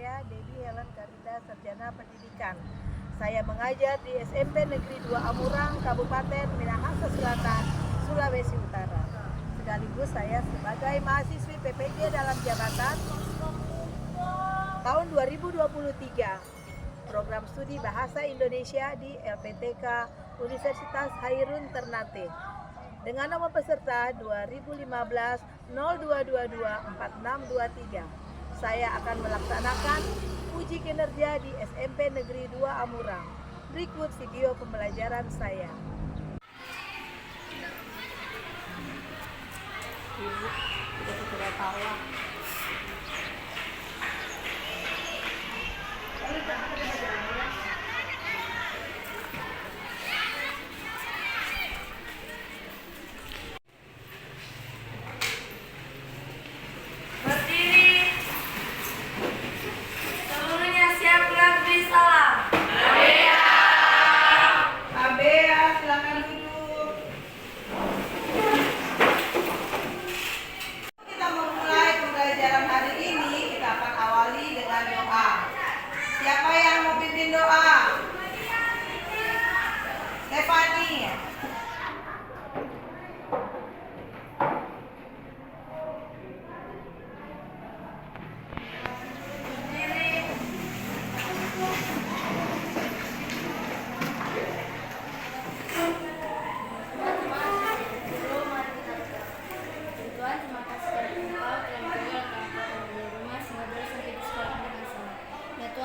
saya Debbie Helen Karida, Sarjana Pendidikan. Saya mengajar di SMP Negeri 2 Amurang, Kabupaten Minahasa Selatan, Sulawesi Utara. Sekaligus saya sebagai mahasiswi PPG dalam jabatan tahun 2023, program studi Bahasa Indonesia di LPTK Universitas Hairun Ternate. Dengan nomor peserta 2015 0222 4623. Saya akan melaksanakan uji kinerja di SMP Negeri 2 Amurang. Berikut video pembelajaran saya. Siapa yang mau pimpin doa? Stefani.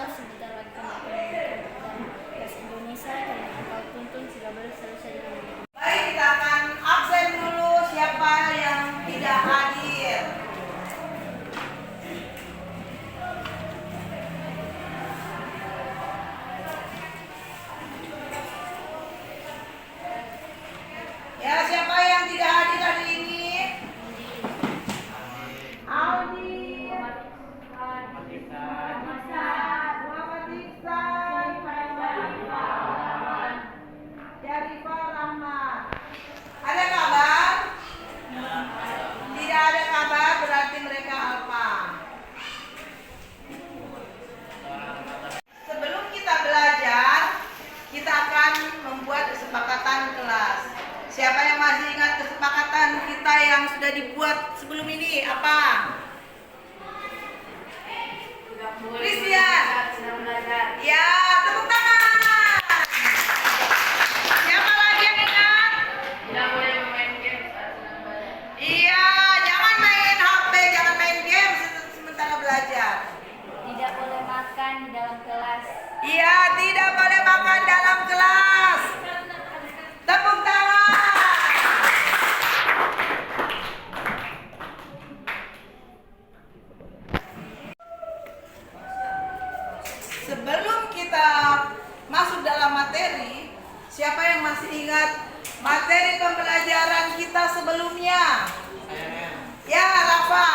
Sebentar lagi bahasa Indonesia karena engkau tuntun sudah selesai dengan baik. Baik, kita akan absen dulu siapa yang tidak hadir. Ya, siapa yang tidak hadir hari ini? Aldi. Ada kabar? Tidak ada kabar, berarti mereka alfa. Sebelum kita belajar, kita akan membuat kesepakatan kelas. Siapa yang masih ingat kesepakatan kita yang sudah dibuat sebelum ini? Apa? Christian. Ya, tepuk tangan. Siapa lagi yang ingat? Tidak boleh bermain game saat sedang belajar. Iya, jangan main HP, jangan main game sementara belajar. Tidak boleh makan di dalam kelas. Iya, tidak boleh makan dalam kelas. Tepuk tangan. Sebelum kita masuk dalam materi, siapa yang masih ingat materi pembelajaran kita sebelumnya? Ya, Rafa.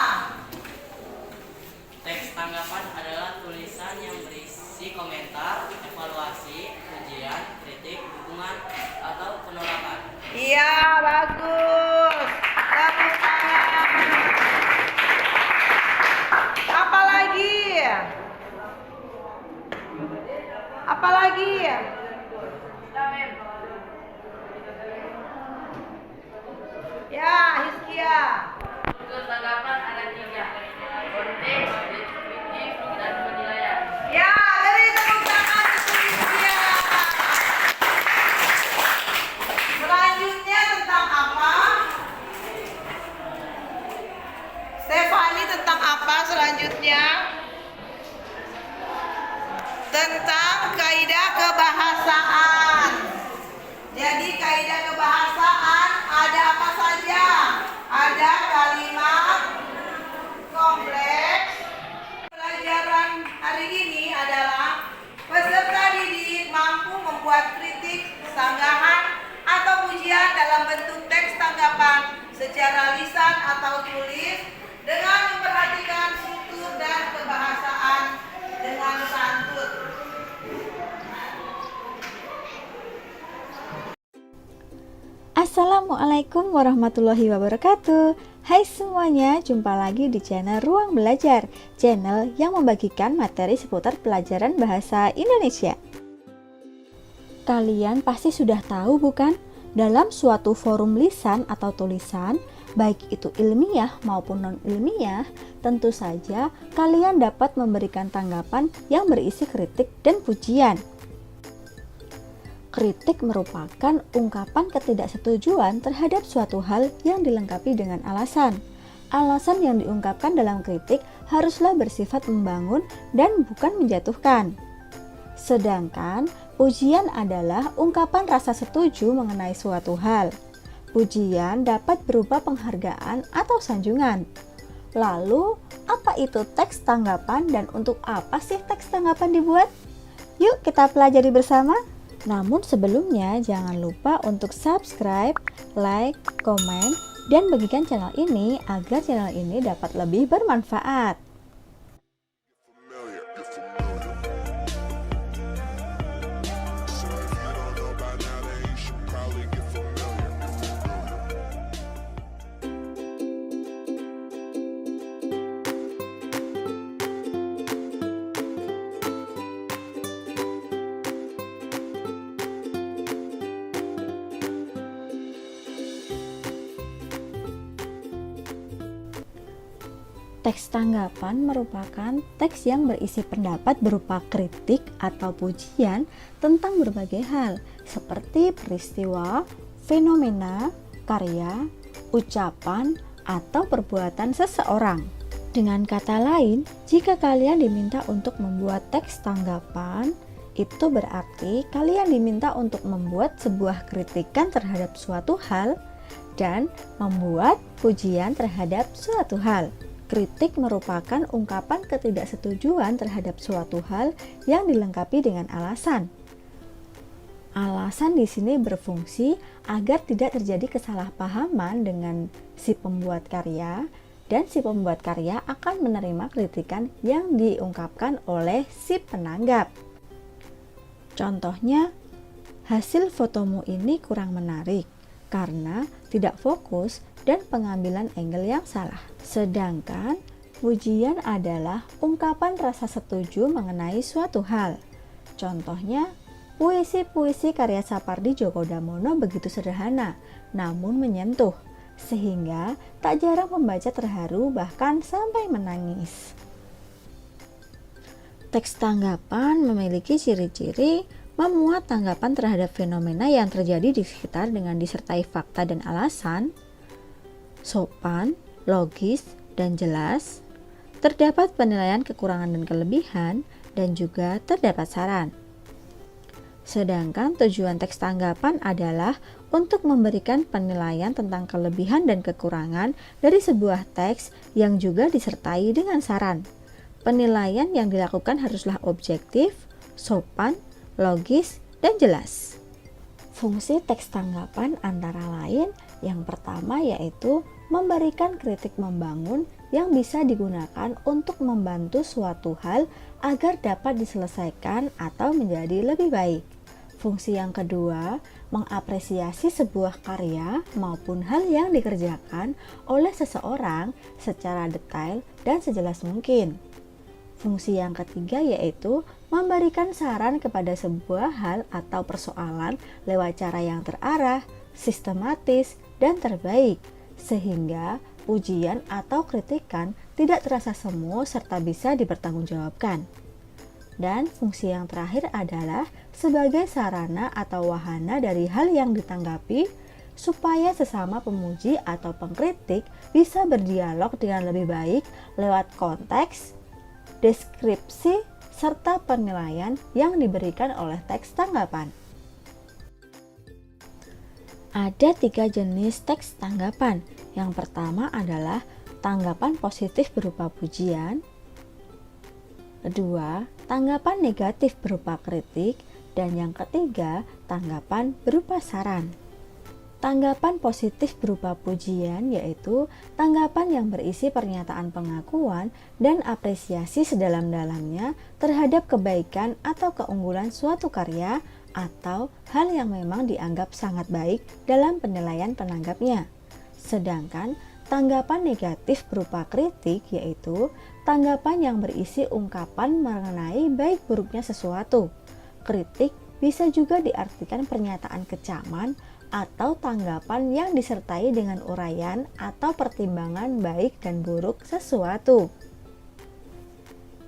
Teks tanggapan adalah tulisan yang berisi komentar, evaluasi, ujian, kritik, dukungan, atau penolakan. Iya, bagus. Tepuk tangan. Apa lagi? Apa lagi? Ya, Hiskia. Tugas tanggapan ada 3. Konteks, deskriptif, dan penilaian. Ya, dari tepuk tangan untuk Hiskia. Selanjutnya tentang apa? Stefani, tentang apa selanjutnya? Tentang kaidah kebahasaan. Jadi kaidah kebahasaan ada apa saja? Ada kalimat kompleks. Pelajaran hari ini adalah peserta didik mampu membuat kritik, sanggahan, atau pujian dalam bentuk teks tanggapan secara lisan atau tulis dengan memperhatikan struktur dan kebahasaan dengan santun. Assalamualaikum Assalamualaikum warahmatullahi wabarakatuh. Hai semuanya, jumpa lagi di channel Ruang Belajar, channel yang membagikan materi seputar pelajaran bahasa Indonesia. Kalian pasti sudah tahu bukan? Dalam suatu forum lisan atau tulisan, baik itu ilmiah maupun non-ilmiah, tentu saja kalian dapat memberikan tanggapan yang berisi kritik dan pujian. Kritik merupakan ungkapan ketidaksetujuan terhadap suatu hal yang dilengkapi dengan alasan. Alasan yang diungkapkan dalam kritik haruslah bersifat membangun dan bukan menjatuhkan. Sedangkan pujian adalah ungkapan rasa setuju mengenai suatu hal. Pujian dapat berupa penghargaan atau sanjungan. Lalu, apa itu teks tanggapan dan untuk apa sih teks tanggapan dibuat? Yuk kita pelajari bersama. Namun sebelumnya jangan lupa untuk subscribe, like, komen, dan bagikan channel ini agar channel ini dapat lebih bermanfaat. Teks tanggapan merupakan teks yang berisi pendapat berupa kritik atau pujian tentang berbagai hal, seperti peristiwa, fenomena, karya, ucapan, atau perbuatan seseorang. Dengan kata lain, jika kalian diminta untuk membuat teks tanggapan, itu berarti kalian diminta untuk membuat sebuah kritikan terhadap suatu hal dan membuat pujian terhadap suatu hal. Kritik merupakan ungkapan ketidaksetujuan terhadap suatu hal yang dilengkapi dengan alasan. Alasan di sini berfungsi agar tidak terjadi kesalahpahaman dengan si pembuat karya, dan si pembuat karya akan menerima kritikan yang diungkapkan oleh si penanggap. Contohnya, hasil fotomu ini kurang menarik karena tidak fokus dan pengambilan angle yang salah. Sedangkan pujian adalah ungkapan rasa setuju mengenai suatu hal. Contohnya, puisi-puisi karya Sapardi Djoko Damono begitu sederhana, namun menyentuh, sehingga tak jarang pembaca terharu bahkan sampai menangis. Teks tanggapan memiliki ciri-ciri memuat tanggapan terhadap fenomena yang terjadi di sekitar dengan disertai fakta dan alasan, sopan, logis, dan jelas, terdapat penilaian kekurangan dan kelebihan, dan juga terdapat saran. Sedangkan tujuan teks tanggapan adalah untuk memberikan penilaian tentang kelebihan dan kekurangan dari sebuah teks yang juga disertai dengan saran. Penilaian yang dilakukan haruslah objektif, sopan, logis, dan jelas. Fungsi teks tanggapan antara lain yang pertama yaitu memberikan kritik membangun yang bisa digunakan untuk membantu suatu hal agar dapat diselesaikan atau menjadi lebih baik. Fungsi yang kedua, mengapresiasi sebuah karya maupun hal yang dikerjakan oleh seseorang secara detail dan sejelas mungkin. Fungsi yang ketiga yaitu memberikan saran kepada sebuah hal atau persoalan lewat cara yang terarah, sistematis, dan terbaik, sehingga pujian atau kritikan tidak terasa semu serta bisa dipertanggungjawabkan. Dan fungsi yang terakhir adalah sebagai sarana atau wahana dari hal yang ditanggapi supaya sesama pemuji atau pengkritik bisa berdialog dengan lebih baik lewat konteks, deskripsi, serta penilaian yang diberikan oleh teks tanggapan. Ada 3 jenis teks tanggapan. Yang pertama adalah tanggapan positif berupa pujian. Kedua, tanggapan negatif berupa kritik. Dan yang ketiga, tanggapan berupa saran. Tanggapan positif berupa pujian yaitu tanggapan yang berisi pernyataan pengakuan dan apresiasi sedalam-dalamnya terhadap kebaikan atau keunggulan suatu karya atau hal yang memang dianggap sangat baik dalam penilaian penanggapnya. Sedangkan tanggapan negatif berupa kritik yaitu tanggapan yang berisi ungkapan mengenai baik buruknya sesuatu. Kritik bisa juga diartikan pernyataan kecaman atau tanggapan yang disertai dengan uraian atau pertimbangan baik dan buruk sesuatu.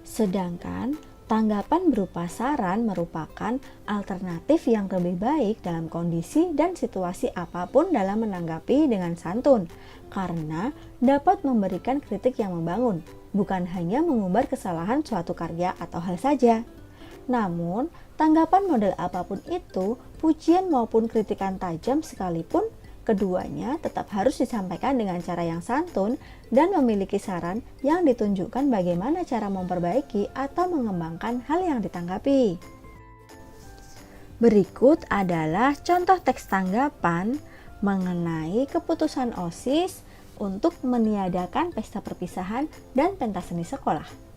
Sedangkan tanggapan berupa saran merupakan alternatif yang lebih baik dalam kondisi dan situasi apapun dalam menanggapi dengan santun, karena dapat memberikan kritik yang membangun, bukan hanya mengumbar kesalahan suatu karya atau hal saja. Namun, tanggapan model apapun itu, pujian maupun kritikan tajam sekalipun, keduanya tetap harus disampaikan dengan cara yang santun dan memiliki saran yang ditunjukkan bagaimana cara memperbaiki atau mengembangkan hal yang ditanggapi. Berikut adalah contoh teks tanggapan mengenai keputusan OSIS untuk meniadakan pesta perpisahan dan pentas seni sekolah.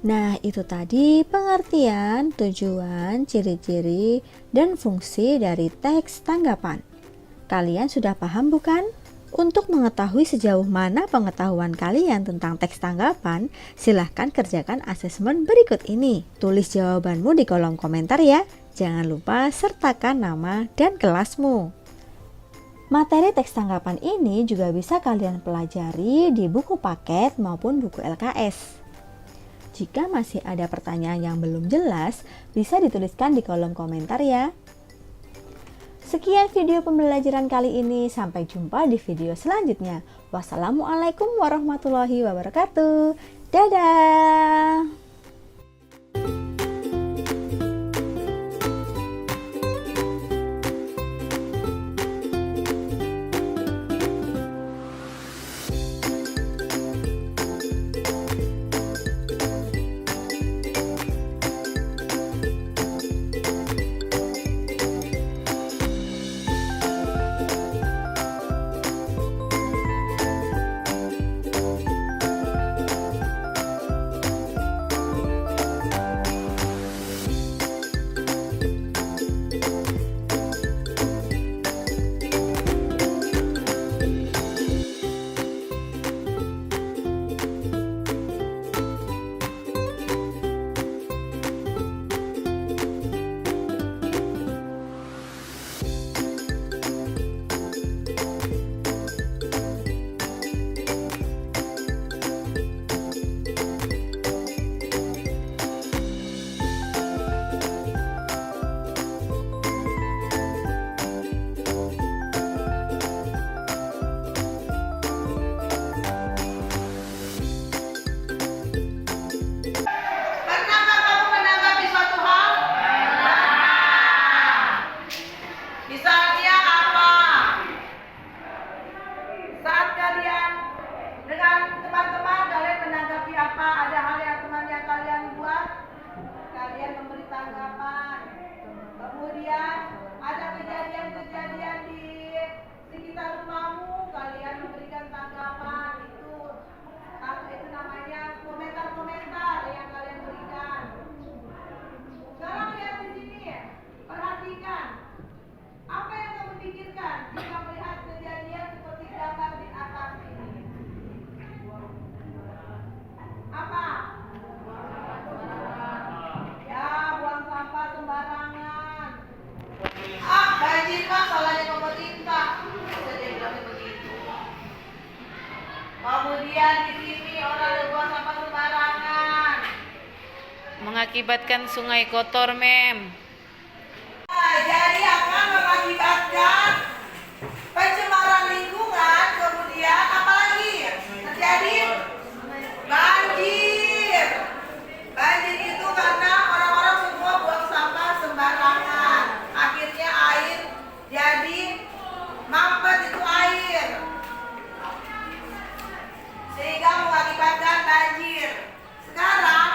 Nah, itu tadi pengertian, tujuan, ciri-ciri, dan fungsi dari teks tanggapan. Kalian sudah paham bukan? Untuk mengetahui sejauh mana pengetahuan kalian tentang teks tanggapan, silahkan kerjakan asesmen berikut ini. Tulis jawabanmu di kolom komentar ya. Jangan lupa sertakan nama dan kelasmu. Materi teks tanggapan ini juga bisa kalian pelajari di buku paket maupun buku LKS. Jika masih ada pertanyaan yang belum jelas, bisa dituliskan di kolom komentar ya. Sekian video pembelajaran kali ini, sampai jumpa di video selanjutnya. Wassalamualaikum warahmatullahi wabarakatuh. Dadah! Pernahkah kamu menanggapi suatu hal? Misalnya apa? Saat kalian dengan teman-teman kalian menanggapi apa? Ada hal yang teman yang kalian buat, kalian memberi tanggapan. Kemudian ada kejadian-kejadian di sekitar rumahmu, kalian memberikan tanggapan. Itu namanya komentar-komentar yang kalian berikan. Sekarang lihat di sini, perhatikan apa yang kamu pikirkan jika melihat kejadian seperti gambar di atas ini. Apa? Ya, buang sampah sembarangan. Banjir mah salahnya pemerintah. Jadi bilang begitu. Kemudian di sini orang buang sampah sembarangan, mengakibatkan sungai kotor, Mem. jadi akan mengakibatkan pencemaran lingkungan. Kemudian apalagi terjadi banjir. Banjir itu karena orang-orang semua buang sampah sembarangan. Akhirnya air jadi mampet itu air, sehingga mengakibatkan banjir. Sekarang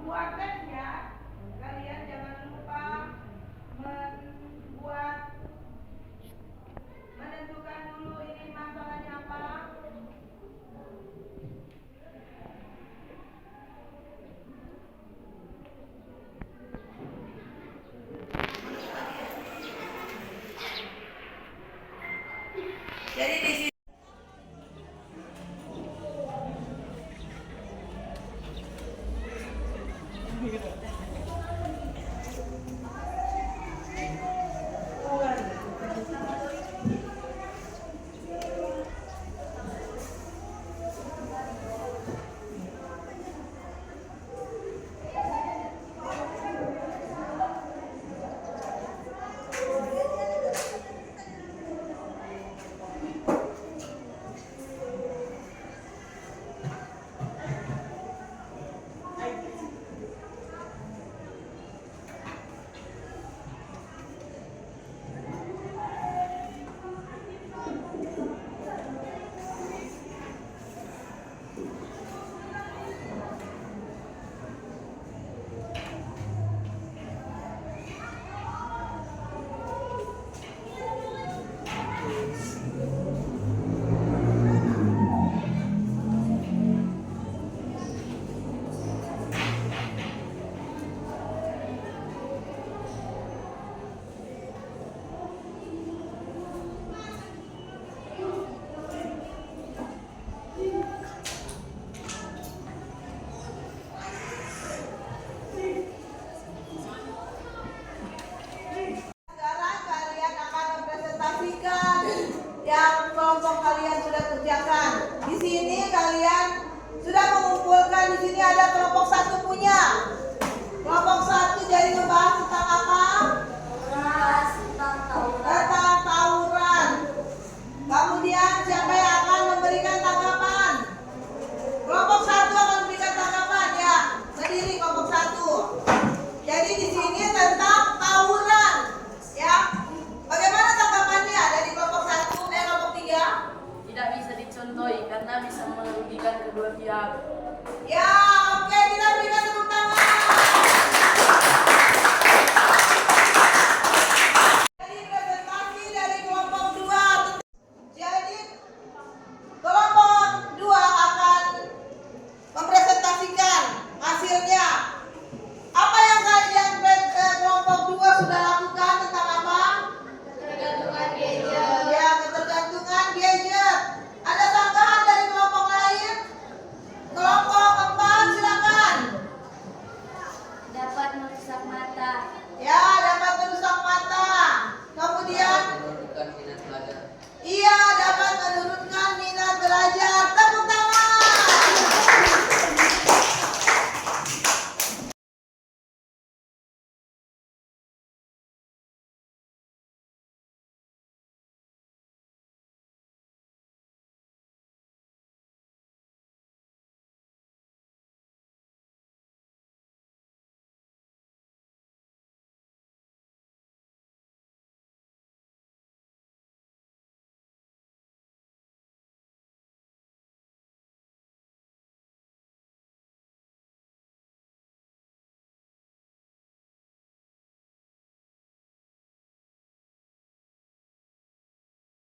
membuat teksnya, kalian jangan lupa menentukan dulu ini masalahnya apa. Jadi di sini yang kelompok kalian sudah kerjakan. Di sini kalian sudah mengumpulkan, di sini ada kelompok 1 punya. Kelompok 1 jadi membahas tentang apa? Tentang tawuran. Kemudian siapa yang akan memberikan tanggapan? Kelompok 1 akan memberikan tanggapan ya. Berdiri kelompok 1. Jadi di sini tentang tawuran. Ya. Bagaimana tanggapannya dari kelompok 1 dan kelompok 3? Tidak bisa dicontohi karena bisa merugikan kedua pihak. Ya, oke, kita berikan tepuk tangan. Jadi presentasi dari kelompok 2. Jadi kelompok 2 akan mempresentasikan hasilnya. Apa yang kalian kelompok 2 sudah lakukan tentang apa? Ketergantungan gadget. Ya, ketergantungan gadget. Ada tambahan dari kelompok lain? Kelompok 4 silakan. Dapat merusak mata. Ya, dapat merusak mata. Kemudian Menurunkan minat belajar. iya, dapat menurunkan minat belajar. Tepuk tangan.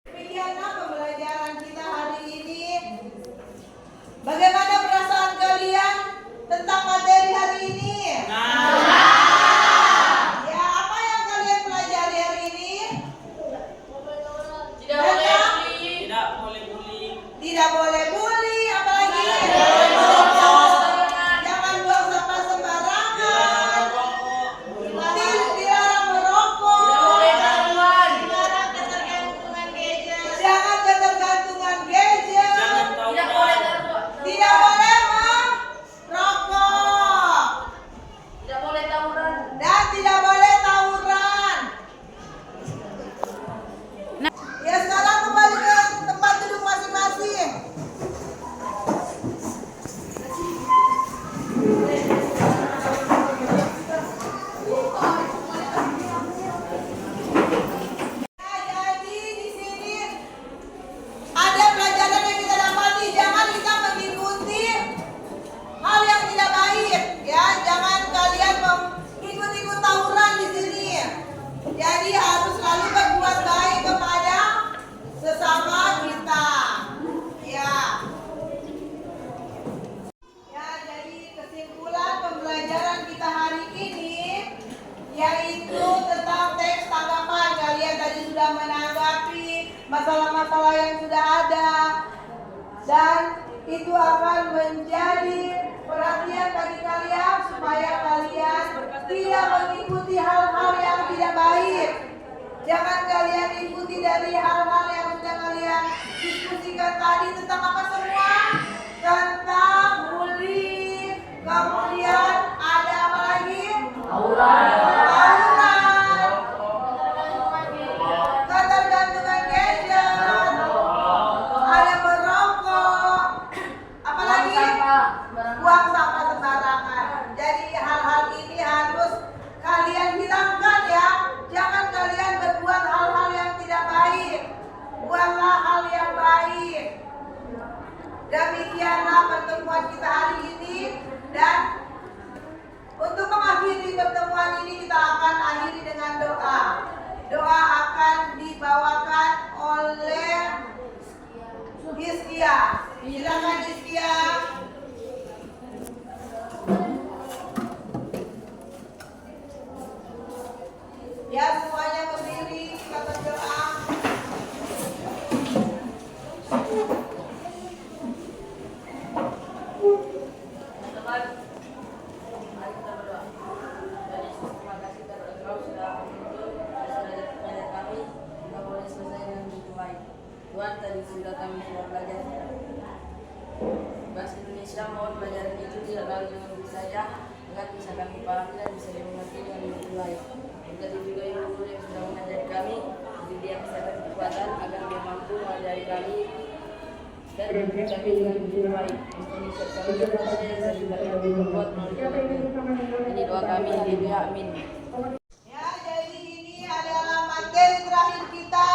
Demikianlah pembelajaran kita hari ini. Bagaimana perasaan kalian tentang materi hari ini? Ya, apa yang kalian pelajari hari ini? Tidak boleh bully. Tidak boleh bullying. Tidak boleh bully, apalagi jangan buang sampah sembarangan. Dilarang merokok. Dilarang ketergantungan gadget. Jangan ketergantungan gadget. Tidak boleh Tidak boleh merokok. Tidak boleh masalah-masalah yang sudah ada, dan itu akan menjadi perhatian bagi kalian supaya kalian tidak mengikuti hal-hal yang tidak baik. Jangan kalian ikuti dari hal-hal yang sudah kalian diskusikan tadi tentang apa semua? Tentang bully, kemudian ada apa lagi? Tawuran, ketergantungan gadget, ada merokok, apalagi buang sampah sembarangan. Jadi hal-hal ini harus kalian hilangkan ya. Jangan kalian berbuat hal-hal yang tidak baik. Buatlah hal yang baik. Demikianlah pertemuan kita hari ini, dan untuk mengakhiri pertemuan ini kita akan akhiri dengan doa. Doa akan dibawakan oleh Hizkia. Silakan Hizkia. Ya, semuanya berdiri, kita berdoa. Teman-teman, mari kita berdoa. Jadi terima kasih kepada Engkau sudah menuntun dan sudah mengajar kami, kita boleh selesai dengan begitu baik. Tuhan, tadi kami sudah belajar bahasa Indonesia, mohon pelajaran itu tidak lalu dengan begitu saja, agar bisa kami pahami dan bisa dimengerti dengan begitu baik. Kita juga yang guru yang sudah mengajari kami, jadi dia bisa berkekuatan agar dia mampu mengajari kami dan kami dengan begitu baik. Indonesia kami dan juga kami berbuat ini doa kami, haleluya, amin. Ya, jadi ini adalah materi terakhir kita,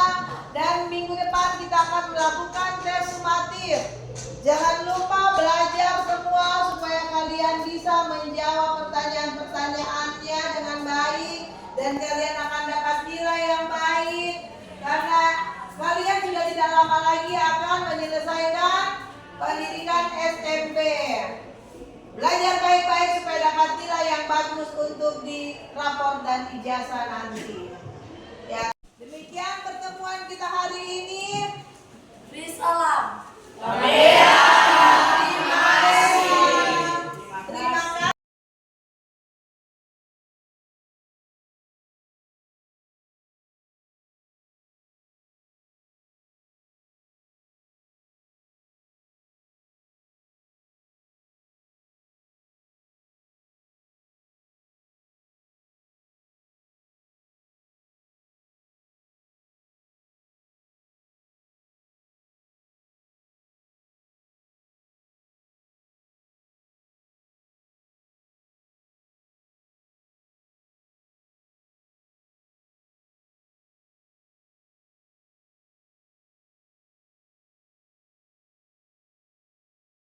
dan minggu depan kita akan melakukan tes sumatif. Jangan lupa belajar semua supaya kalian bisa menjawab pertanyaan-pertanyaannya dengan baik, dan kalian akan dapat nilai yang baik karena kalian sudah tidak lama lagi akan menyelesaikan pendidikan SMP. Belajar baik-baik supaya dapat nilai yang bagus untuk di rapor dan ijazah nanti. Ya, demikian pertemuan kita hari ini. Salam. Terima kasih. Terima kasih.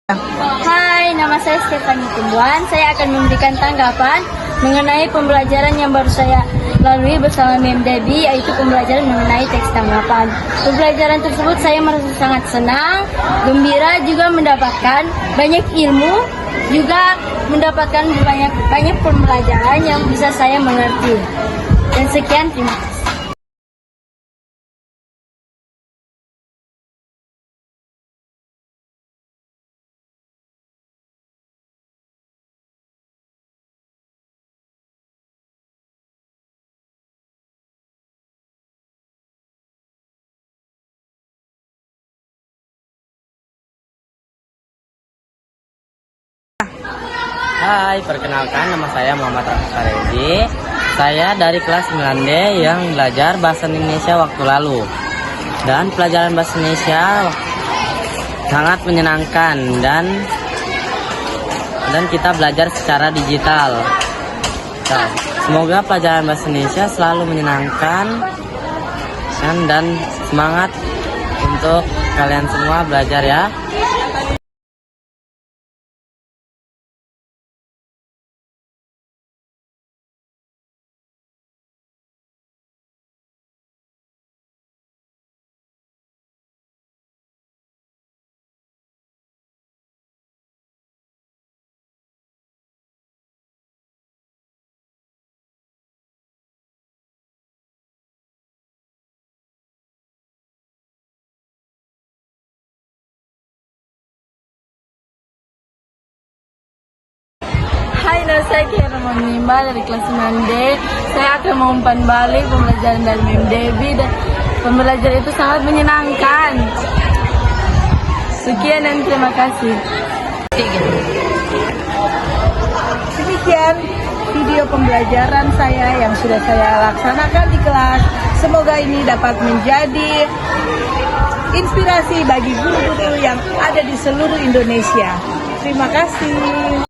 Hai, nama saya Stefani Tumbuhan. Saya akan memberikan tanggapan mengenai pembelajaran yang baru saya lalui bersama Mem Debbie, yaitu pembelajaran mengenai teks tanggapan. Pembelajaran tersebut saya merasa sangat senang, gembira, juga mendapatkan banyak ilmu, juga mendapatkan banyak pembelajaran yang bisa saya mengerti. Dan sekian, terima kasih. Hai, perkenalkan nama saya Muhammad Rezi. Saya dari kelas 9D yang belajar bahasa Indonesia waktu lalu. Dan pelajaran bahasa Indonesia sangat menyenangkan, dan kita belajar secara digital. Nah, semoga pelajaran bahasa Indonesia selalu menyenangkan dan semangat untuk kalian semua belajar ya. Hai, nama saya Kira Monimba dari kelas 9D. Saya akan mengumpan balik pembelajaran dari Mem Debbie dan pembelajaran itu sangat menyenangkan. Sekian dan terima kasih. Demikian video pembelajaran saya yang sudah saya laksanakan di kelas. Semoga ini dapat menjadi inspirasi bagi guru-guru yang ada di seluruh Indonesia. Terima kasih.